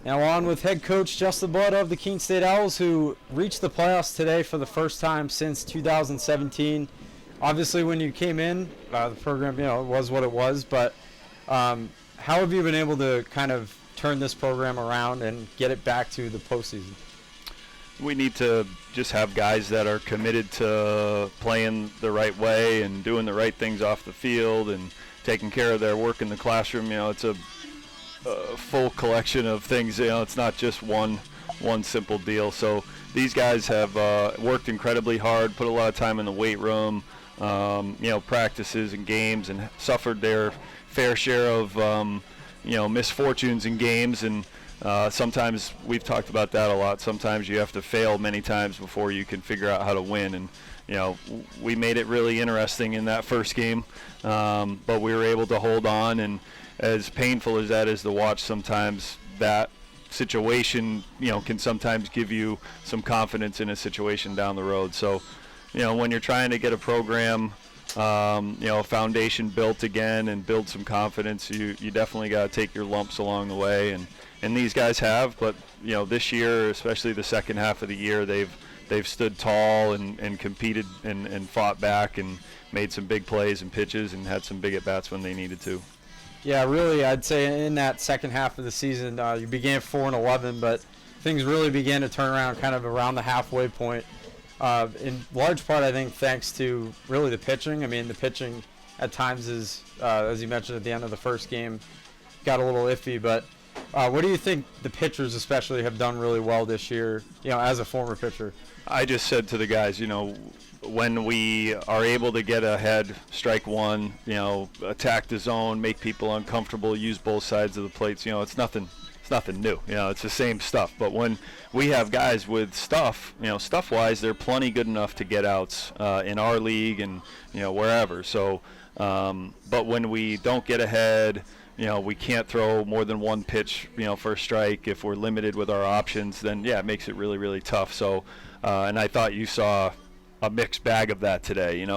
Now on with head coach Justin Blood of the Keene State Owls, who reached the playoffs today for the first time since 2017. Obviously, when you came in, the program, it was what it was. But how have you been able to kind of turn this program around and get it back to the postseason? We need to just have guys that are committed to playing the right way and doing the right things off the field and taking care of their work in the classroom. It's a full collection of things. It's not just one simple deal. So these guys have worked incredibly hard, put a lot of time in the weight room, practices and games, and suffered their fair share of misfortunes in games. And sometimes we've talked about that a lot. Sometimes you have to fail many times before you can figure out how to win. And we made it really interesting in that first game, but we were able to hold on. And as painful as that is to watch, sometimes that situation, can sometimes give you some confidence in a situation down the road. So, when you're trying to get a program, a foundation built again and build some confidence, you definitely got to take your lumps along the way. And these guys have, but, this year, especially the second half of the year, they've stood tall and competed and fought back and made some big plays and pitches and had some big at-bats when they needed to. Yeah, really, I'd say in that second half of the season, you began 4-11, but things really began to turn around kind of around the halfway point. In large part, I think, thanks to really the pitching. I mean, the pitching at times is, as you mentioned at the end of the first game, got a little iffy. But what do you think the pitchers especially have done really well this year, as a former pitcher? I just said to the guys, when we are able to get ahead, strike one, attack the zone, make people uncomfortable, use both sides of the plates, it's nothing new. It's the same stuff. But when we have guys with stuff, stuff-wise, they're plenty good enough to get outs in our league and, wherever. So, but when we don't get ahead, we can't throw more than one pitch, for a strike. If we're limited with our options, then, it makes it really, really tough. So, and I thought you saw a mixed bag of that today.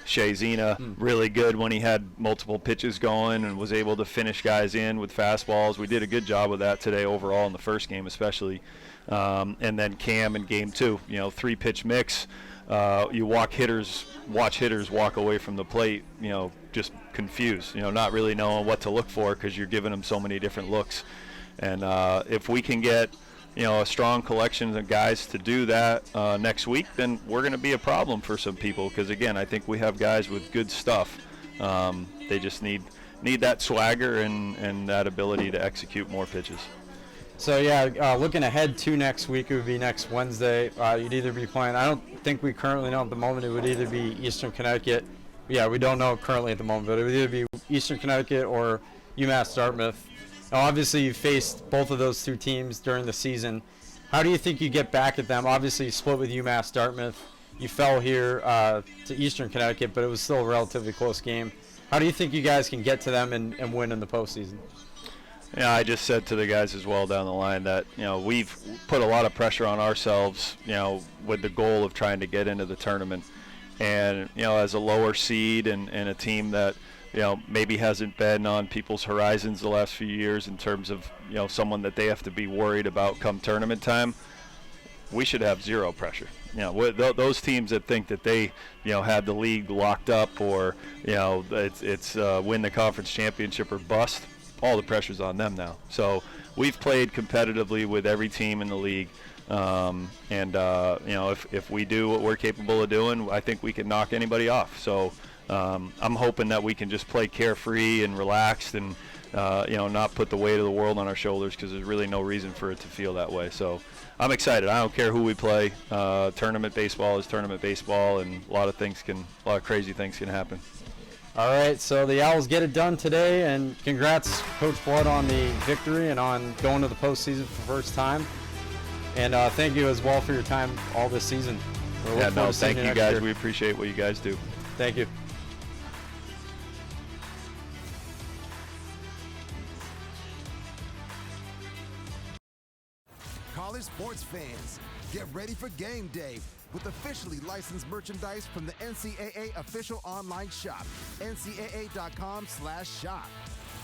Shea Zena, really good when he had multiple pitches going and was able to finish guys in with fastballs. We did a good job of that today overall in the first game especially. And then Cam in game 2, 3-pitch mix. You watch hitters walk away from the plate, just confused, not really knowing what to look for because you're giving them so many different looks. And if we can get a strong collection of guys to do that next week, then we're going to be a problem for some people because, again, I think we have guys with good stuff. They just need that swagger and that ability to execute more pitches. So, looking ahead to next week, it would be next Wednesday. You'd either be playing, I don't think we currently know at the moment, it would either be Eastern Connecticut. Yeah, we don't know currently at the moment, but it would either be Eastern Connecticut or UMass Dartmouth. Now, obviously, you faced both of those two teams during the season. How do you think you get back at them? Obviously, you split with UMass Dartmouth. You fell here to Eastern Connecticut, but it was still a relatively close game. How do you think you guys can get to them and win in the postseason? Yeah, I just said to the guys as well down the line that, we've put a lot of pressure on ourselves, with the goal of trying to get into the tournament. And, as a lower seed and a team that, maybe hasn't been on people's horizons the last few years in terms of, someone that they have to be worried about come tournament time, we should have zero pressure. Those teams that think that they, had the league locked up or, it's win the conference championship or bust, all the pressure's on them now. So we've played competitively with every team in the league. If we do what we're capable of doing, I think we can knock anybody off. So I'm hoping that we can just play carefree and relaxed and, not put the weight of the world on our shoulders because there's really no reason for it to feel that way. So I'm excited. I don't care who we play. Tournament baseball is tournament baseball, and a lot of crazy things can happen. All right, so the Owls get it done today, and congrats, Coach Blood, on the victory and on going to the postseason for the first time. And thank you as well for your time all this season. Thank you guys. We appreciate what you guys do. Thank you. College sports fans, get ready for game day with officially licensed merchandise from the NCAA official online shop, ncaa.com/shop.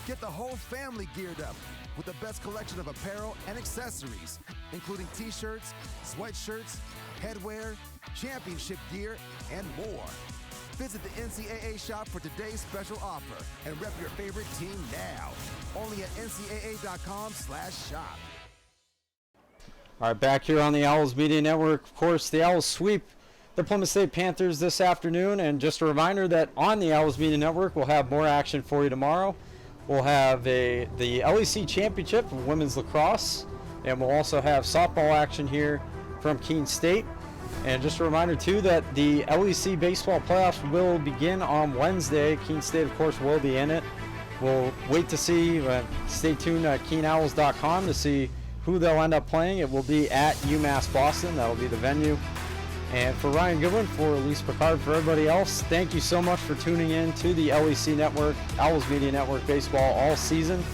Get the whole family geared up with the best collection of apparel and accessories, including t-shirts, sweatshirts, headwear, championship gear, and more. Visit the NCAA shop for today's special offer and rep your favorite team now. Only at ncaa.com/shop. All right, back here on the Owls Media Network. Of course, the Owls sweep the Plymouth State Panthers this afternoon. And just a reminder that on the Owls Media Network, we'll have more action for you tomorrow. We'll have the LEC Championship of Women's Lacrosse. And we'll also have softball action here from Keene State. And just a reminder, too, that the LEC baseball playoffs will begin on Wednesday. Keene State, of course, will be in it. We'll wait to see. Stay tuned at KeenOwls.com to see who they'll end up playing. It will be at UMass Boston. That'll be the venue. And for Ryan Goodwin, for Elise Picard, for everybody else, thank you so much for tuning in to the LEC Network, Owls Media Network Baseball all season.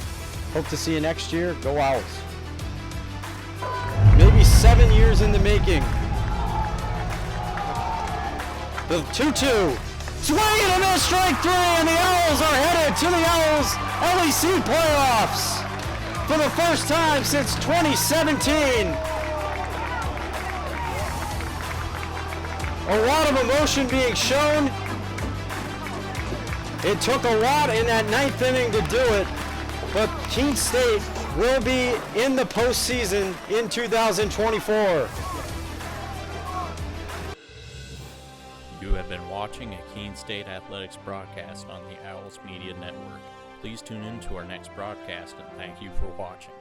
Hope to see you next year. Go Owls. Maybe 7 years in the making. The 2-2. Swing and a miss, strike three, and the Owls are headed to the Owls LEC playoffs for the first time since 2017. A lot of emotion being shown. It took a lot in that ninth inning to do it, but Keene State will be in the postseason in 2024. You have been watching a Keene State Athletics broadcast on the Owls Media Network. Please tune in to our next broadcast, and thank you for watching.